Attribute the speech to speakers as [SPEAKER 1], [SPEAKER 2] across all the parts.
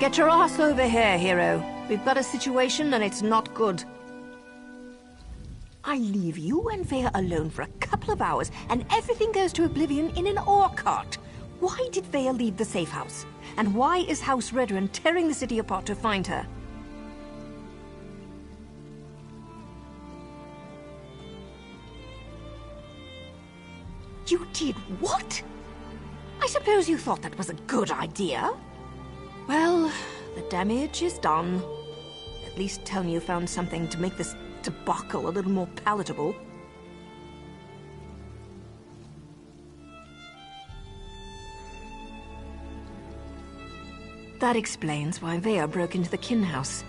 [SPEAKER 1] Get your ass over here, hero. We've got a situation and it's not good. I leave you and Vea alone for a couple of hours and everything goes to oblivion in an ore cart. Why did Vea leave the safe house? And why is House Redrun tearing the city apart to find her? You did what? I suppose you thought that was a good idea? Well, the damage is done. At least tell me you found something to make this debacle a little more palatable. That explains why Vea broke into the kin house.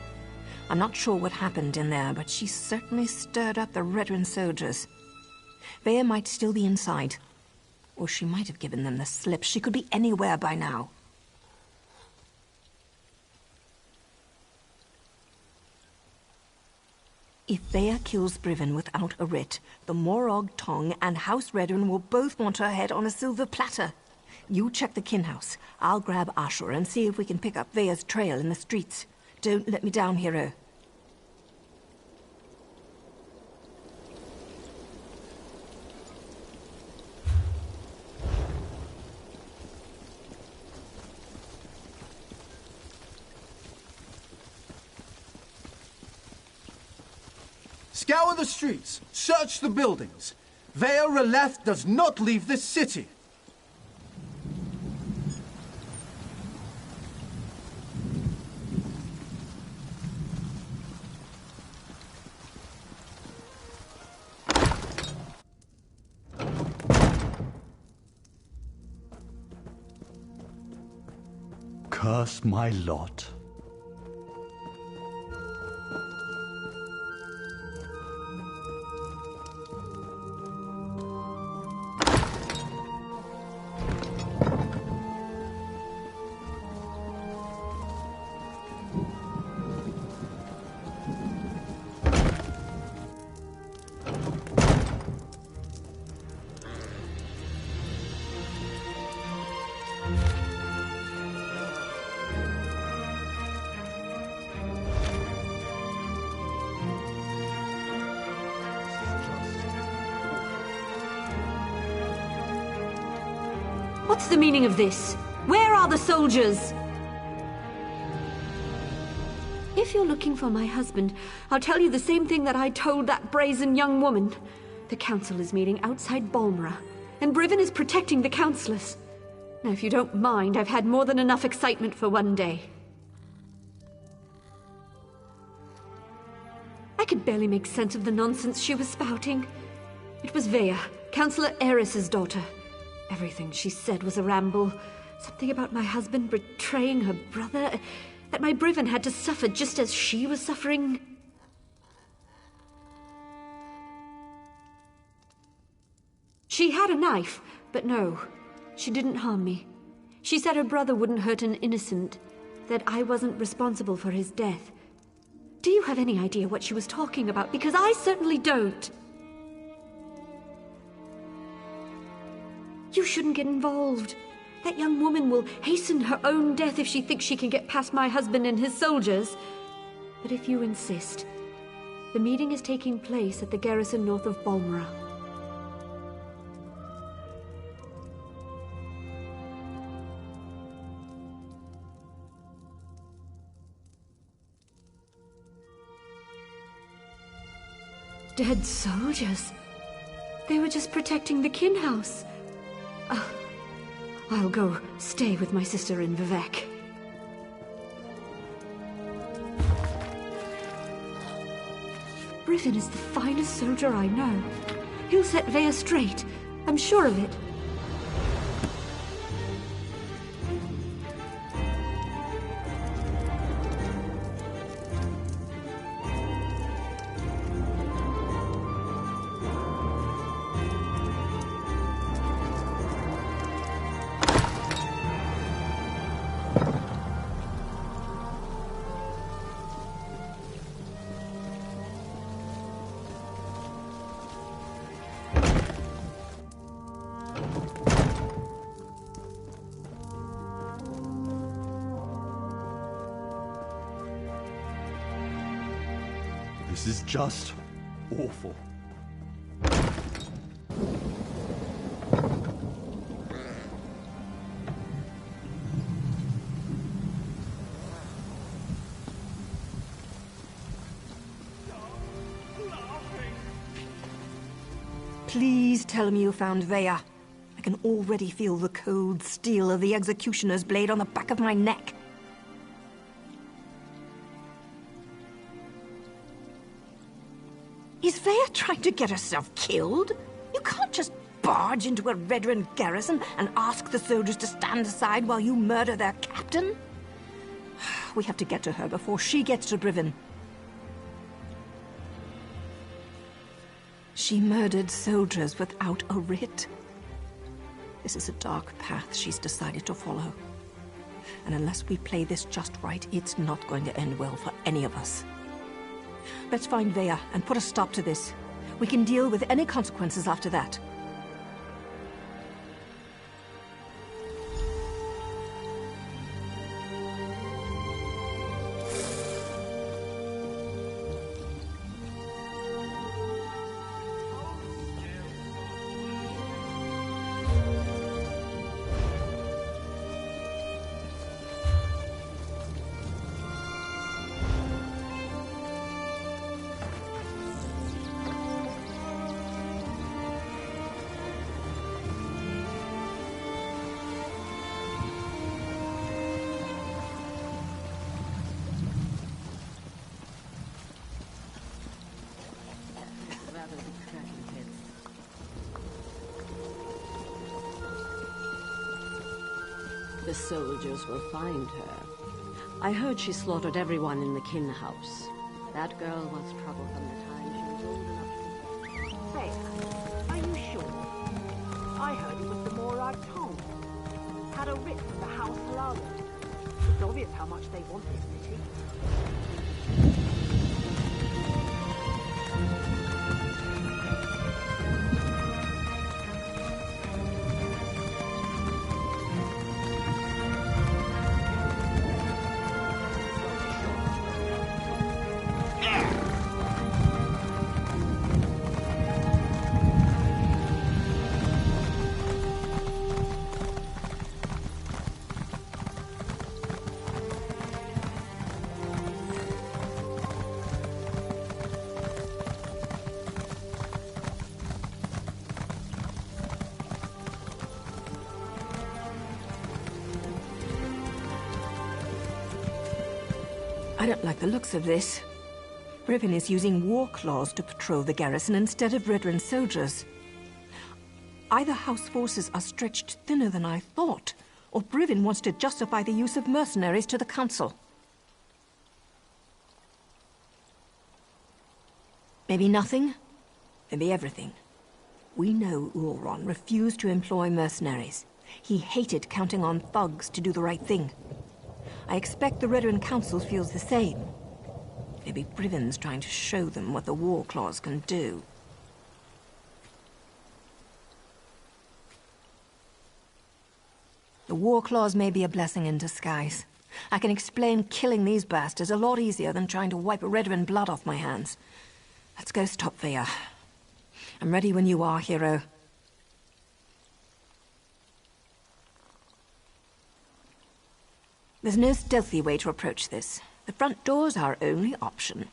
[SPEAKER 1] I'm not sure what happened in there, but she certainly stirred up the Redrun soldiers. Vea might still be inside. Or she might have given them the slip. She could be anywhere by now. If Vea kills Briven without a writ, the Morog Tong and House Redrun will both want her head on a silver platter. You check the kin house. I'll grab Ashur and see if we can pick up Vea's trail in the streets. Don't let me down, hero.
[SPEAKER 2] Scour the streets, search the buildings. Vea Releth does not leave this city.
[SPEAKER 3] Curse my lot.
[SPEAKER 4] What's the meaning of this? Where are the soldiers? If you're looking for my husband, I'll tell you the same thing that I told that brazen young woman. The council is meeting outside Balmora, and Briven is protecting the councillors. Now, if you don't mind, I've had more than enough excitement for one day. I could barely make sense of the nonsense she was spouting. It was Vea, Councillor Eris's daughter. Everything she said was a ramble. Something about my husband betraying her brother, that my Briven had to suffer just as she was suffering. She had a knife, but no, she didn't harm me. She said her brother wouldn't hurt an innocent, that I wasn't responsible for his death. Do you have any idea what she was talking about? Because I certainly don't. You shouldn't get involved. That young woman will hasten her own death if she thinks she can get past my husband and his soldiers. But if you insist, the meeting is taking place at the garrison north of Balmora. Dead soldiers? They were just protecting the kin house. I'll go stay with my sister in Vivek. Briven is the finest soldier I know. He'll set Vea straight. I'm sure of it.
[SPEAKER 3] This is just awful.
[SPEAKER 1] Please tell me you found Vea. I can already feel the cold steel of the executioner's blade on the back of my neck. Is Vea trying to get herself killed? You can't just barge into a Redrun garrison and ask the soldiers to stand aside while you murder their captain. We have to get to her before she gets to Brivin. She murdered soldiers without a writ. This is a dark path she's decided to follow. And unless we play this just right, it's not going to end well for any of us. Let's find Vea and put a stop to this. We can deal with any consequences after that.
[SPEAKER 5] The soldiers will find her. I heard she slaughtered everyone in the kin house. That girl was trouble from the time she was old enough to...
[SPEAKER 6] Say, are you sure? I heard it was the Morag Tom. Had a writ from the House Lala. It's obvious how much they want this city.
[SPEAKER 1] I don't like the looks of this. Brivin is using war claws to patrol the garrison instead of Redrun soldiers. Either house forces are stretched thinner than I thought, or Brivin wants to justify the use of mercenaries to the council. Maybe nothing, maybe everything. We know Ulron refused to employ mercenaries. He hated counting on thugs to do the right thing. I expect the Redrun Council feels the same. Maybe Brivin's trying to show them what the war claws can do. The war claws may be a blessing in disguise. I can explain killing these bastards a lot easier than trying to wipe Redrun blood off my hands. Let's go stop Vea. I'm ready when you are, hero. There's no stealthy way to approach this. The front door's our only option.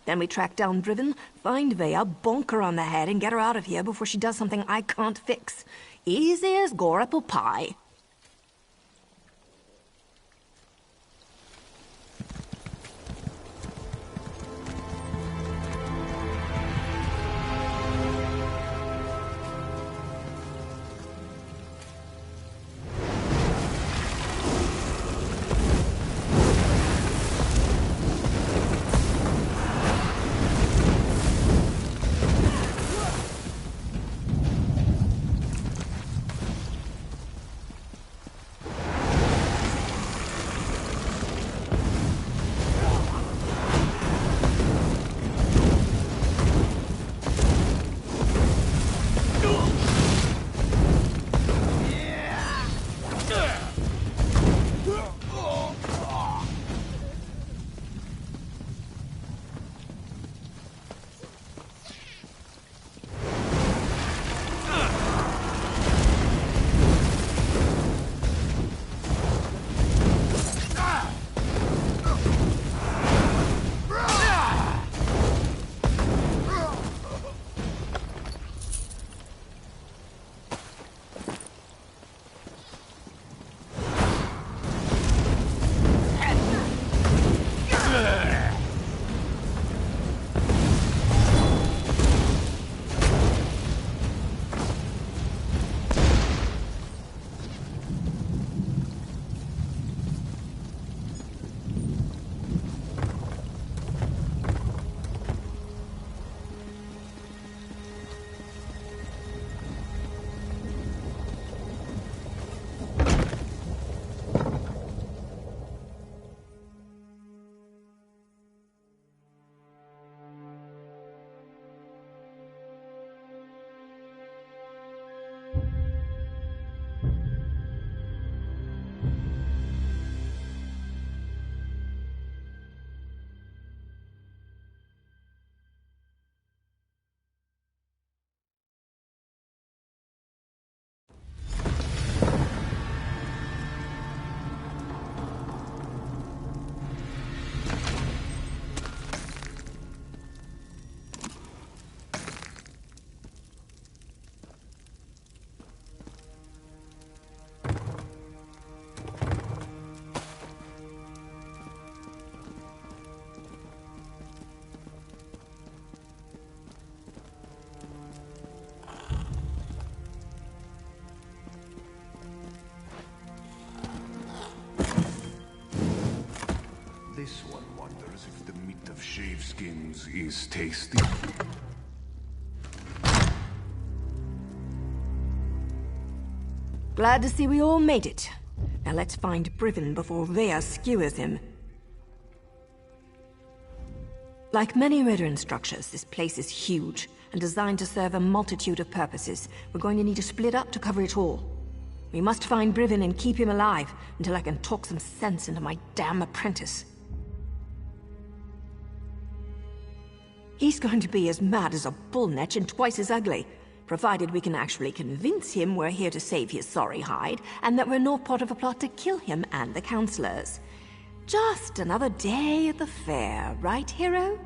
[SPEAKER 1] Then we track down Brivin, find Vea, bonk her on the head, and get her out of here before she does something I can't fix. Easy as gore apple pie.
[SPEAKER 7] skills is tasty.
[SPEAKER 1] Glad to see we all made it. Now let's find Brivin before Vea skewers him. Like many Redoran structures, this place is huge and designed to serve a multitude of purposes. We're going to need to split up to cover it all. We must find Brivin and keep him alive until I can talk some sense into my damn apprentice. He's going to be as mad as a bullnetch and twice as ugly, provided we can actually convince him we're here to save his sorry hide and that we're not part of a plot to kill him and the counselors. Just another day at the fair, right, hero?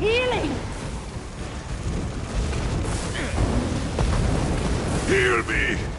[SPEAKER 6] healing!
[SPEAKER 7] Heal me!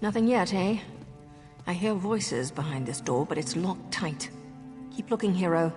[SPEAKER 1] Nothing yet, eh? I hear voices behind this door, but it's locked tight. Keep looking, hero.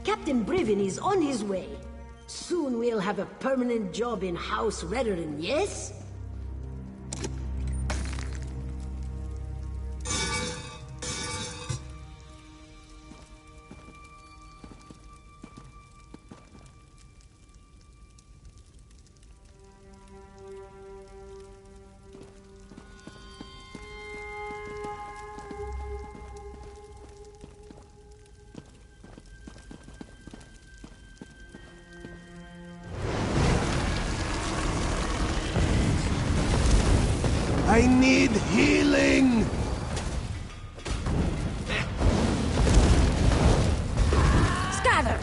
[SPEAKER 7] Captain Brivin is on his way. Soon we'll have a permanent job in House Redderin, yes?
[SPEAKER 2] I need healing!
[SPEAKER 1] Scatter!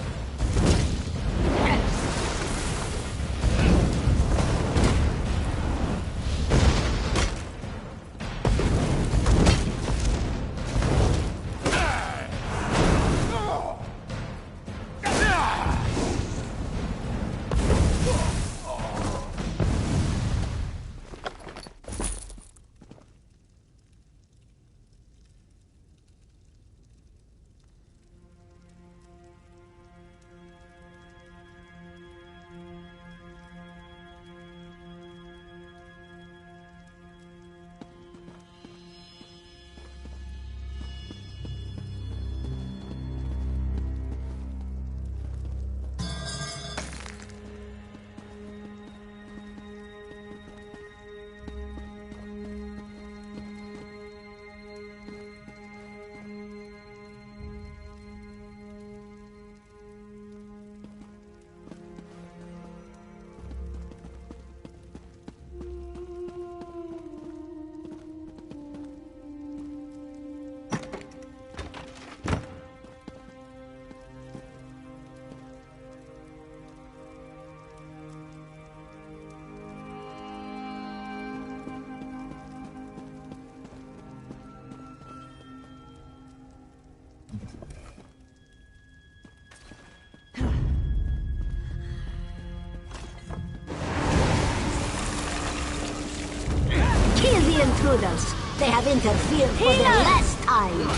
[SPEAKER 7] Kill the intruders! They have interfered for the last time!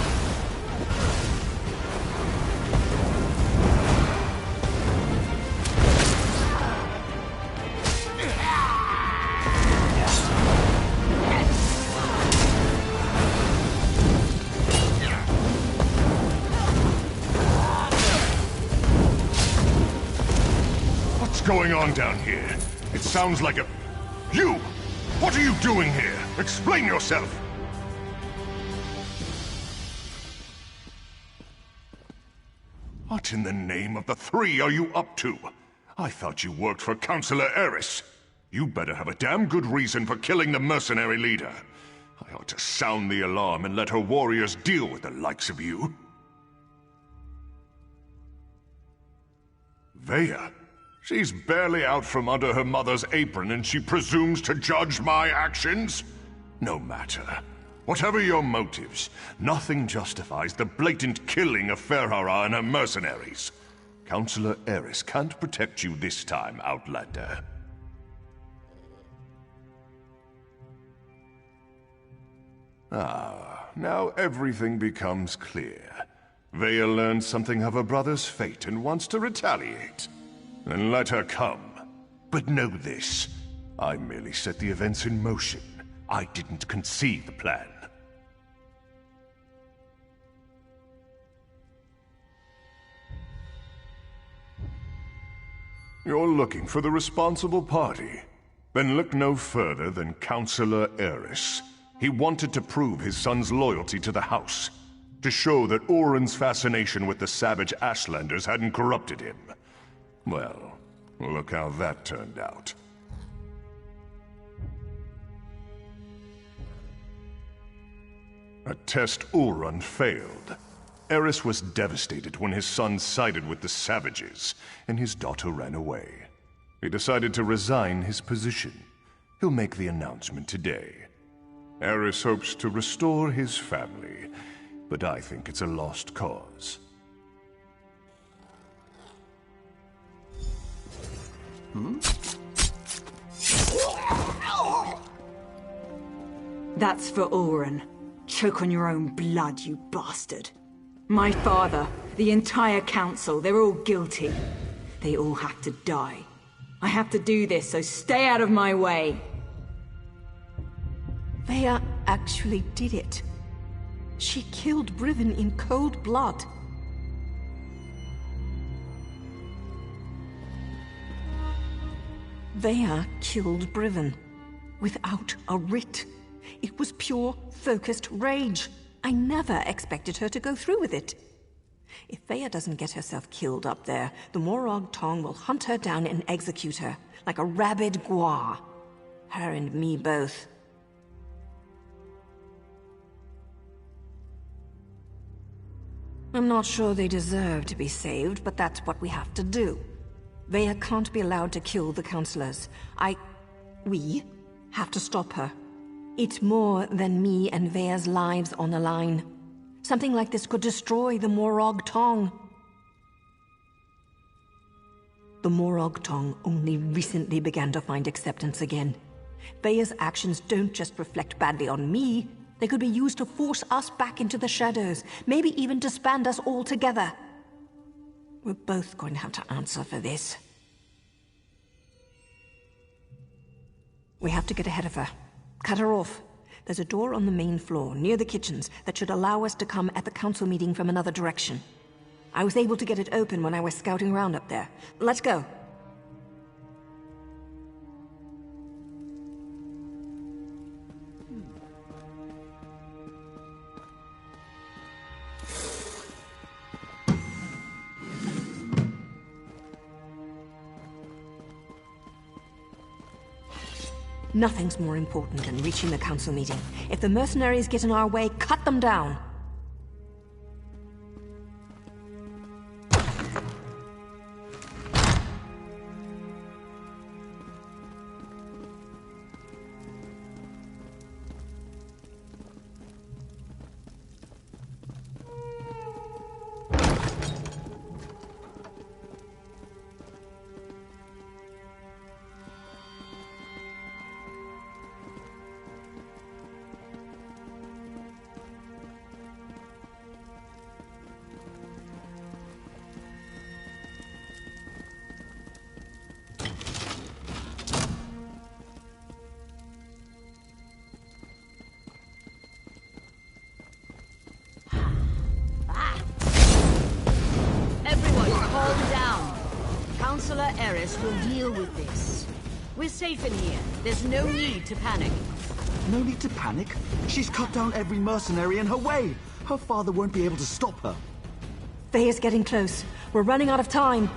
[SPEAKER 8] What's going on down here? It sounds like a... You! What are you doing here? Explain yourself! What in the name of the three are you up to? I thought you worked for Councillor Eris. You better have a damn good reason for killing the mercenary leader. I ought to sound the alarm and let her warriors deal with the likes of you. Vea? She's barely out from under her mother's apron and she presumes to judge my actions? No matter. Whatever your motives, nothing justifies the blatant killing of Ferhara and her mercenaries. Councillor Eris can't protect you this time, Outlander. Ah, now everything becomes clear. Vea learned something of her brother's fate and wants to retaliate. Then let her come. But know this, I merely set the events in motion. I didn't conceive the plan. You're looking for the responsible party. Then look no further than Councillor Eris. He wanted to prove his son's loyalty to the House. To show that Oren's fascination with the savage Ashlanders hadn't corrupted him. Well, look how that turned out. A test Ulrun failed. Eris was devastated when his son sided with the savages, and his daughter ran away. He decided to resign his position. He'll make the announcement today. Eris hopes to restore his family, but I think it's a lost cause.
[SPEAKER 9] That's for Oren. Choke on your own blood, you bastard. My father, The entire council, they're all guilty. They all have to die. I have to do this, so stay out of my way.
[SPEAKER 1] Vea actually did it. She killed Brivin in cold blood. Vea killed Brivin without a writ. It was pure, focused rage. I never expected her to go through with it. If Vea doesn't get herself killed up there, the Morag Tong will hunt her down and execute her, like a rabid gua. Her and me both. I'm not sure they deserve to be saved, but that's what we have to do. Vea can't be allowed to kill the counselors. We have to stop her. It's more than me and Vea's lives on the line. Something like this could destroy the Morag Tong. The Morag Tong only recently began to find acceptance again. Vea's actions don't just reflect badly on me. They could be used to force us back into the shadows, maybe even disband us all together. We're both going to have to answer for this. We have to get ahead of her. Cut her off. There's a door on the main floor, near the kitchens, that should allow us to come at the council meeting from another direction. I was able to get it open when I was scouting around up there. Let's go. Nothing's more important than reaching the council meeting. If the mercenaries get in our way, cut them down.
[SPEAKER 5] Councillor Eris will deal with this. We're safe in here. There's no need to panic.
[SPEAKER 3] No need to panic. She's cut down every mercenary in her way. Her father won't be able to stop her.
[SPEAKER 1] Vea's getting close. We're running out of time.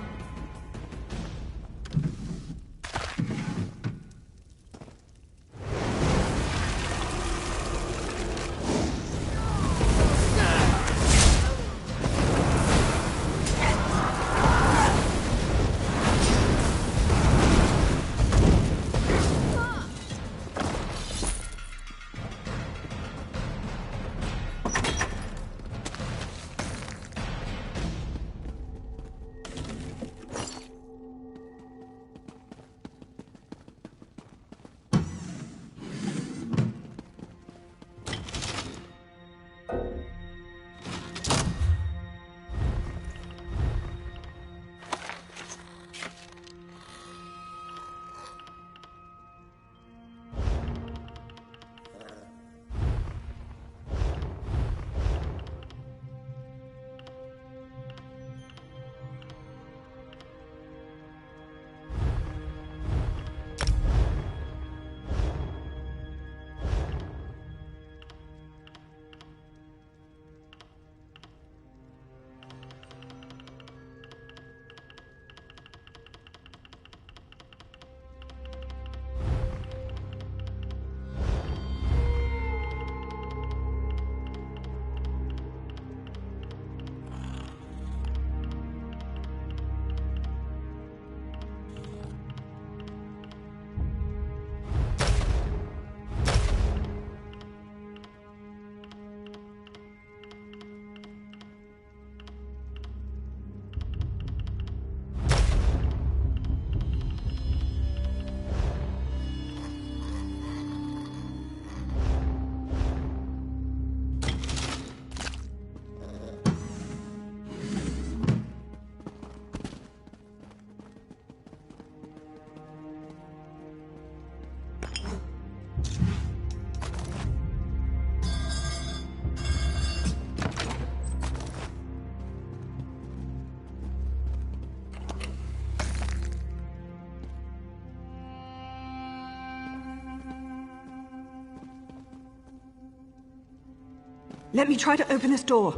[SPEAKER 1] Let me try to open this door.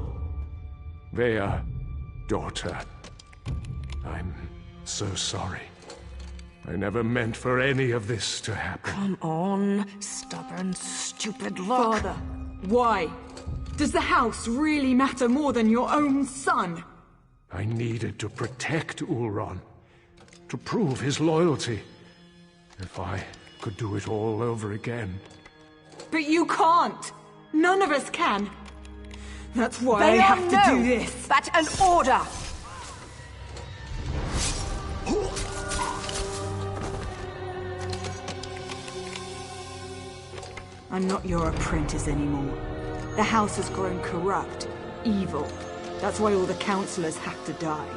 [SPEAKER 10] Vea, daughter, I'm so sorry. I never meant for any of this to happen.
[SPEAKER 1] Come on, stubborn, stupid luck.
[SPEAKER 9] Father, why? Does the house really matter more than your own son?
[SPEAKER 10] I needed to protect Ulron, to prove his loyalty. If I could do it all over again.
[SPEAKER 9] But you can't! None of us can! That's why I have to do this!
[SPEAKER 1] That's an order!
[SPEAKER 9] I'm not your apprentice anymore. The house has grown corrupt, evil. That's why all the councillors have to die.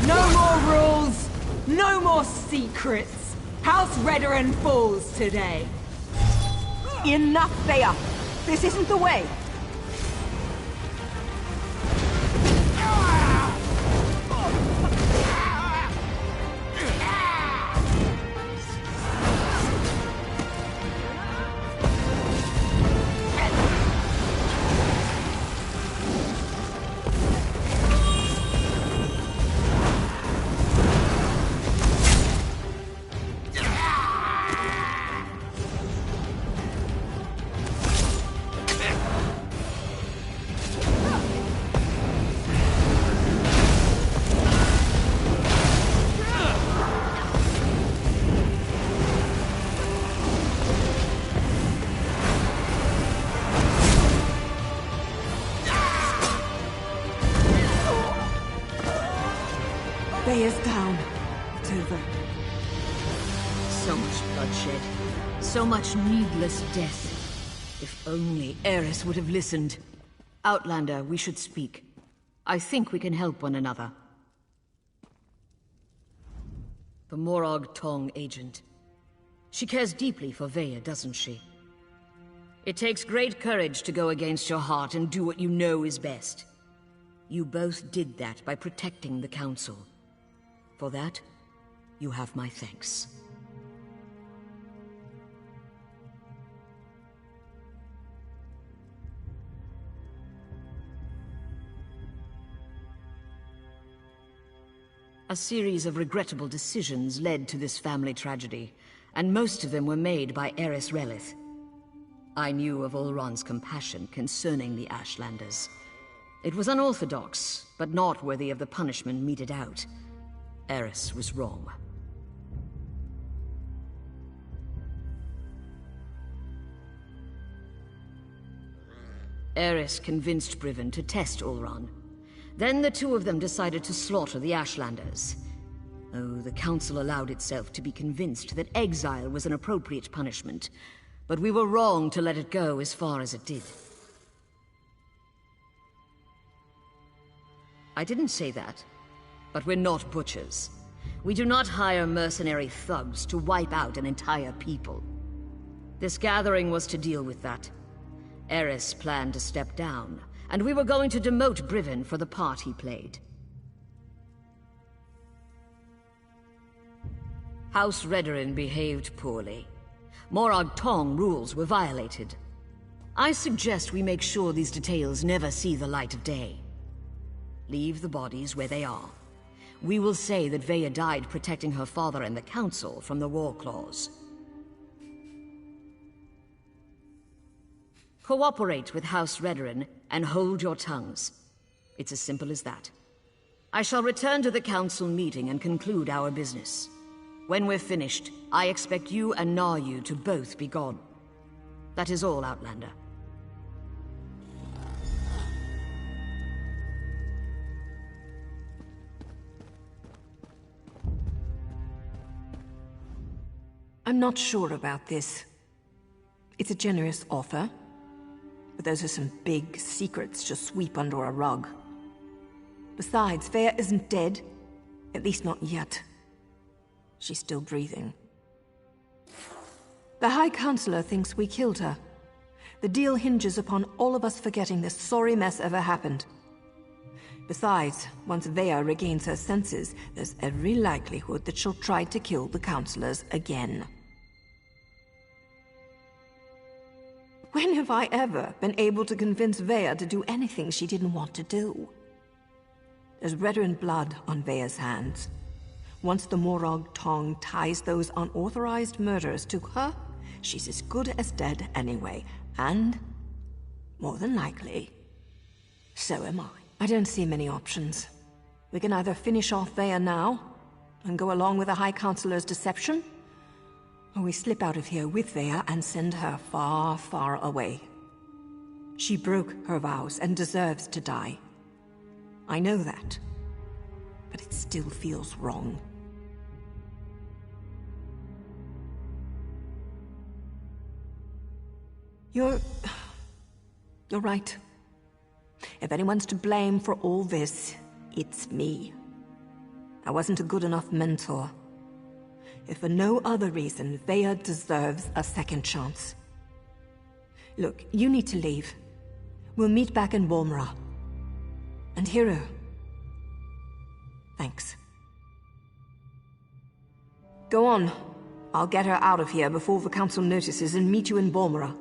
[SPEAKER 9] No more rules! No more secrets! House Redoran falls today!
[SPEAKER 1] Enough, Vea! This isn't the way! Vea's down. It's over.
[SPEAKER 5] So much bloodshed. So much needless death. If only Eris would have listened. Outlander, we should speak. I think we can help one another. The Morag Tong agent. She cares deeply for Vea, doesn't she? It takes great courage to go against your heart and do what you know is best. You both did that by protecting the Council. For that, you have my thanks. A series of regrettable decisions led to this family tragedy, and most of them were made by Eris Relith. I knew of Ulron's compassion concerning the Ashlanders. It was unorthodox, but not worthy of the punishment meted out. Eris was wrong. Eris convinced Briven to test Ulron. Then the two of them decided to slaughter the Ashlanders. Oh, the Council allowed itself to be convinced that exile was an appropriate punishment, but we were wrong to let it go as far as it did. I didn't say that, but we're not butchers. We do not hire mercenary thugs to wipe out an entire people. This gathering was to deal with that. Eris planned to step down, and we were going to demote Briven for the part he played. House Redoran behaved poorly. Morag Tong rules were violated. I suggest we make sure these details never see the light of day. Leave the bodies where they are. We will say that Vea died protecting her father and the Council from the War Claws. Cooperate with House Redoran and hold your tongues. It's as simple as that. I shall return to the Council meeting and conclude our business. When we're finished, I expect you and Naryu to both be gone. That is all, Outlander.
[SPEAKER 1] I'm not sure about this. It's a generous offer, but those are some big secrets to sweep under a rug. Besides, Vea isn't dead. At least not yet. She's still breathing. The High Counselor thinks we killed her. The deal hinges upon all of us forgetting this sorry mess ever happened. Besides, once Vea regains her senses, there's every likelihood that she'll try to kill the counselors again. When have I ever been able to convince Vea to do anything she didn't want to do? There's Redoran blood on Vea's hands. Once the Morag Tong ties those unauthorized murders to her, she's as good as dead anyway, and, more than likely, so am I. I don't see many options. We can either finish off Vea now, and go along with the High Counselor's deception, or we slip out of here with Vea and send her far, far away. She broke her vows and deserves to die. I know that, but it still feels wrong. You're right. If anyone's to blame for all this, it's me. I wasn't a good enough mentor. If for no other reason, Vea deserves a second chance. Look, you need to leave. We'll meet back in Walmra. And Hiro, thanks. Go on. I'll get her out of here before the council notices and meet you in Walmra.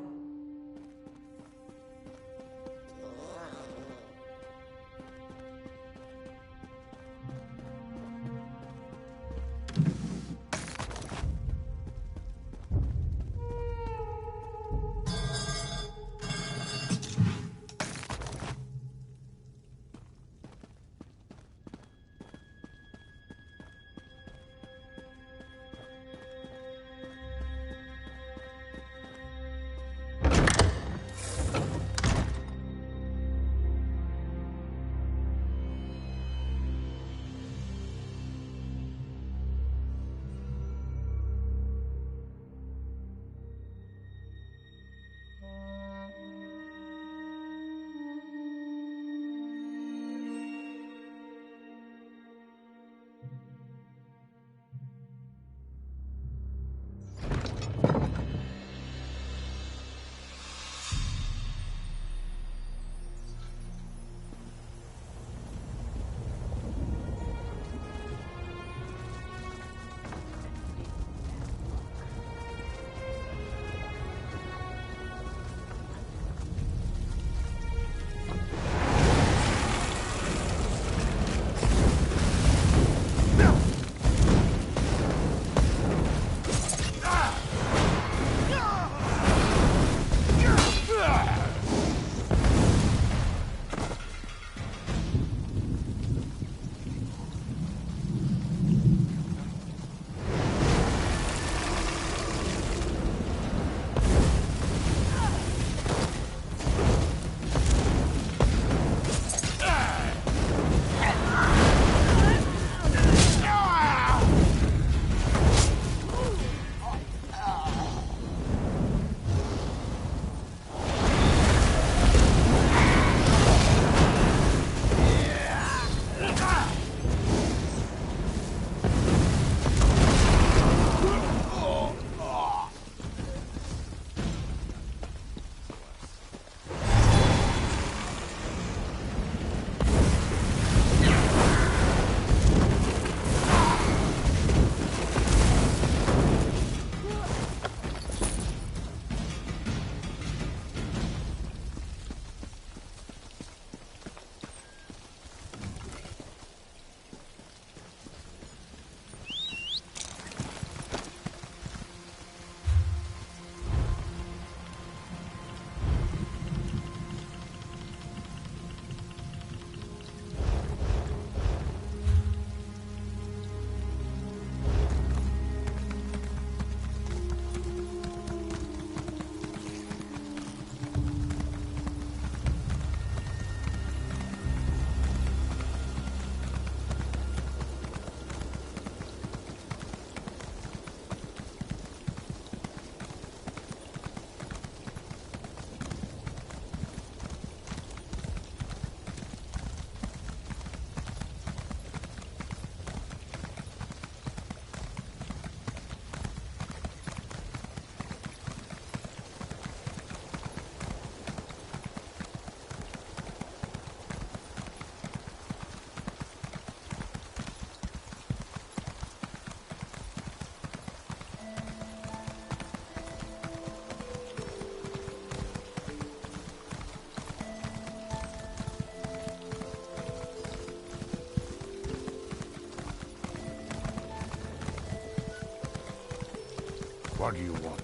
[SPEAKER 11] What do you want?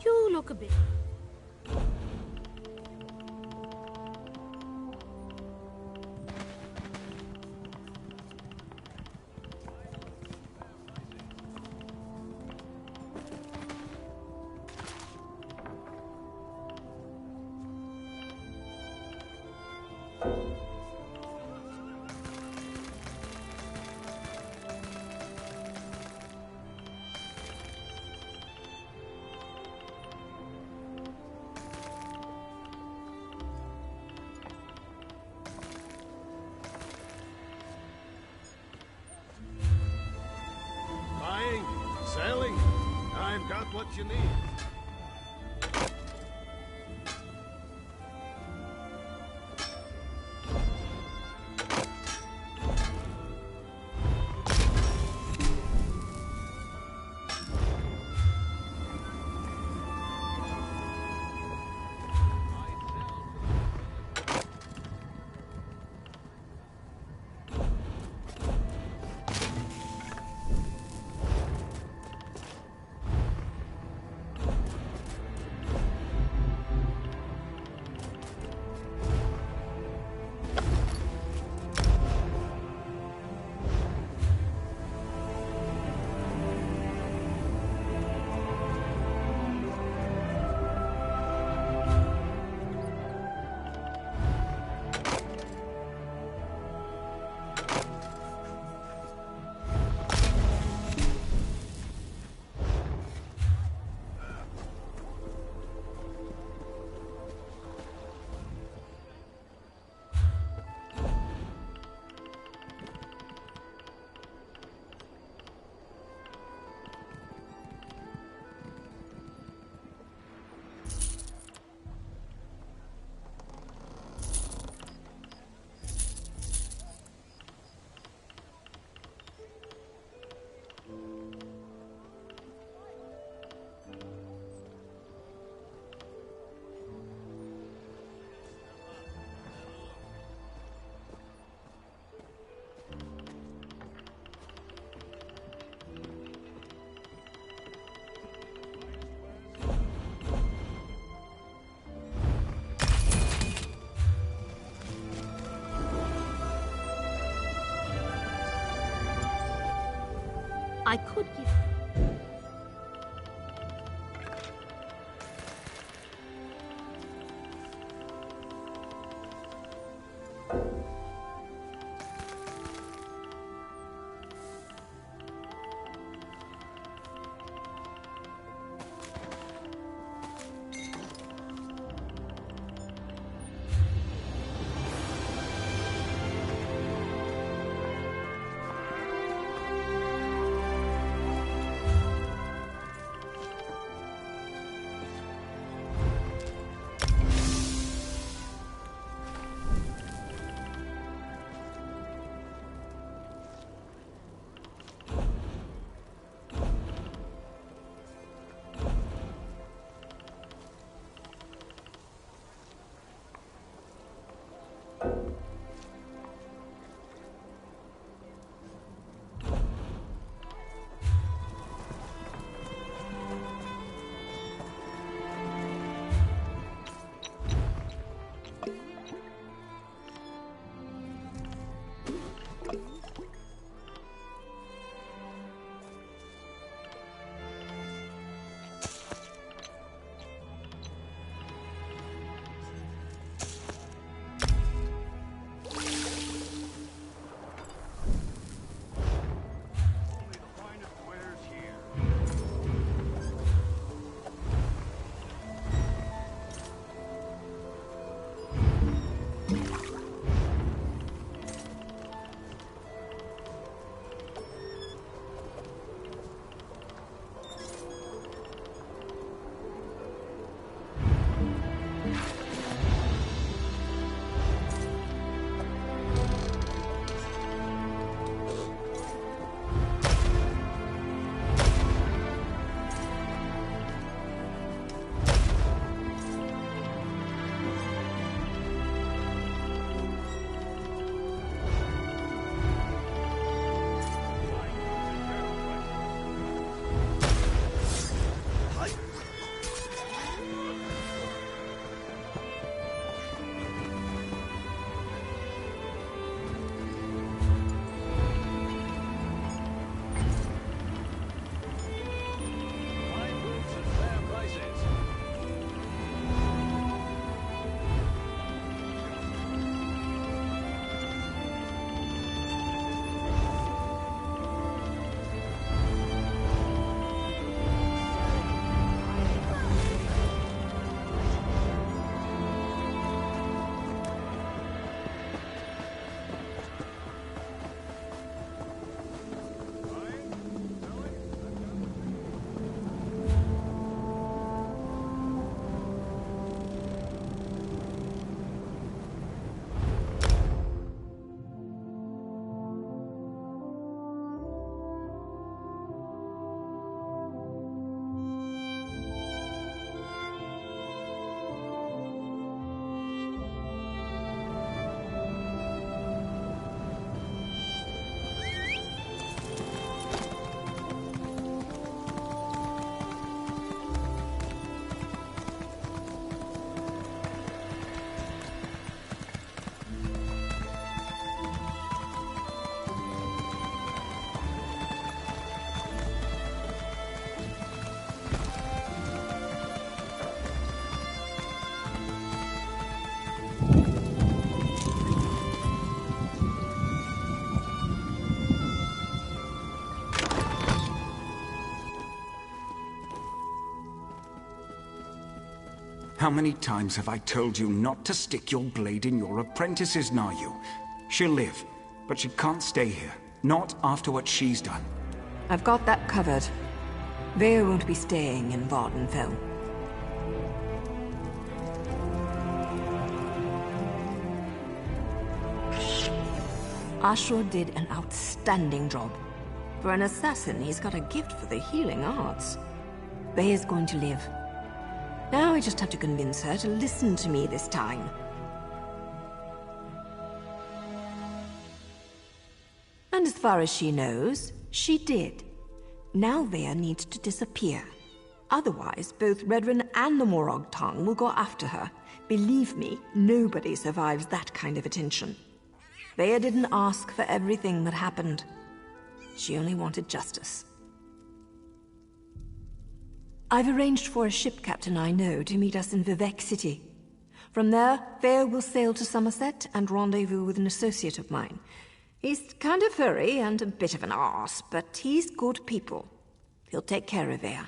[SPEAKER 12] You look a bit...
[SPEAKER 13] Buying, selling, I've got what you need.
[SPEAKER 12] I could give...
[SPEAKER 11] How many times have I told you not to stick your blade in your apprentice's Nayu? She'll live, but she can't stay here. Not after what she's done.
[SPEAKER 1] I've got that covered. Vea won't be staying in Vardenfell. Ashur did an outstanding job. For an assassin, he's got a gift for the healing arts. Vea's going to live. Now I just have to convince her to listen to me this time. And as far as she knows, she did. Now Vea needs to disappear. Otherwise, both Redrin and the Morag tongue will go after her. Believe me, nobody survives that kind of attention. Vea didn't ask for everything that happened. She only wanted justice. I've arranged for a ship captain I know to meet us in Vivec City. From there, Vea will sail to Somerset and rendezvous with an associate of mine. He's kind of furry and a bit of an arse, but he's good people. He'll take care of Vea.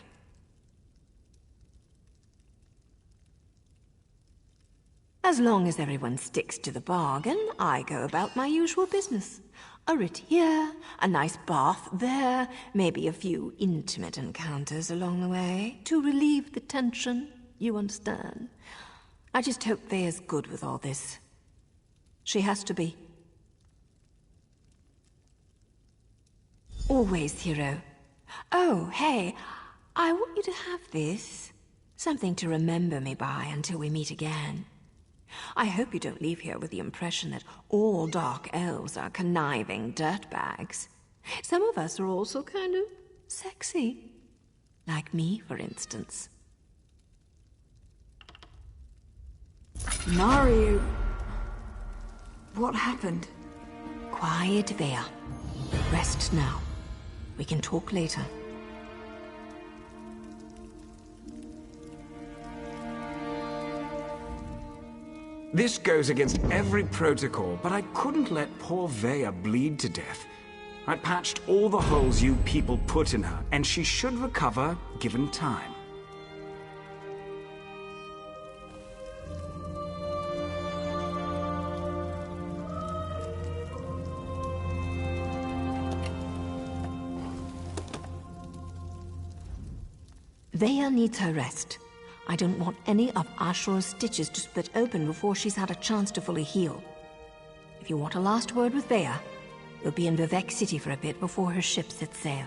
[SPEAKER 1] As long as everyone sticks to the bargain, I go about my usual business. A writ here, a nice bath there, maybe a few intimate encounters along the way, to relieve the tension, you understand. I just hope Vea's good with all this. She has to be. Always, hero. Oh, hey, I want you to have this. Something to remember me by until we meet again. I hope you don't leave here with the impression that all dark elves are conniving dirtbags. Some of us are also kind of sexy. Like me, for instance.
[SPEAKER 9] Mario... What happened?
[SPEAKER 1] Quiet, Vea. Rest now. We can talk later.
[SPEAKER 11] This goes against every protocol, but I couldn't let poor Vea bleed to death. I patched all the holes you people put in her, and she should recover, given time.
[SPEAKER 1] Vea needs her rest. I don't want any of Ashur's stitches to split open before she's had a chance to fully heal. If you want a last word with Vea, you'll be in Vivec City for a bit before her ship sets sail.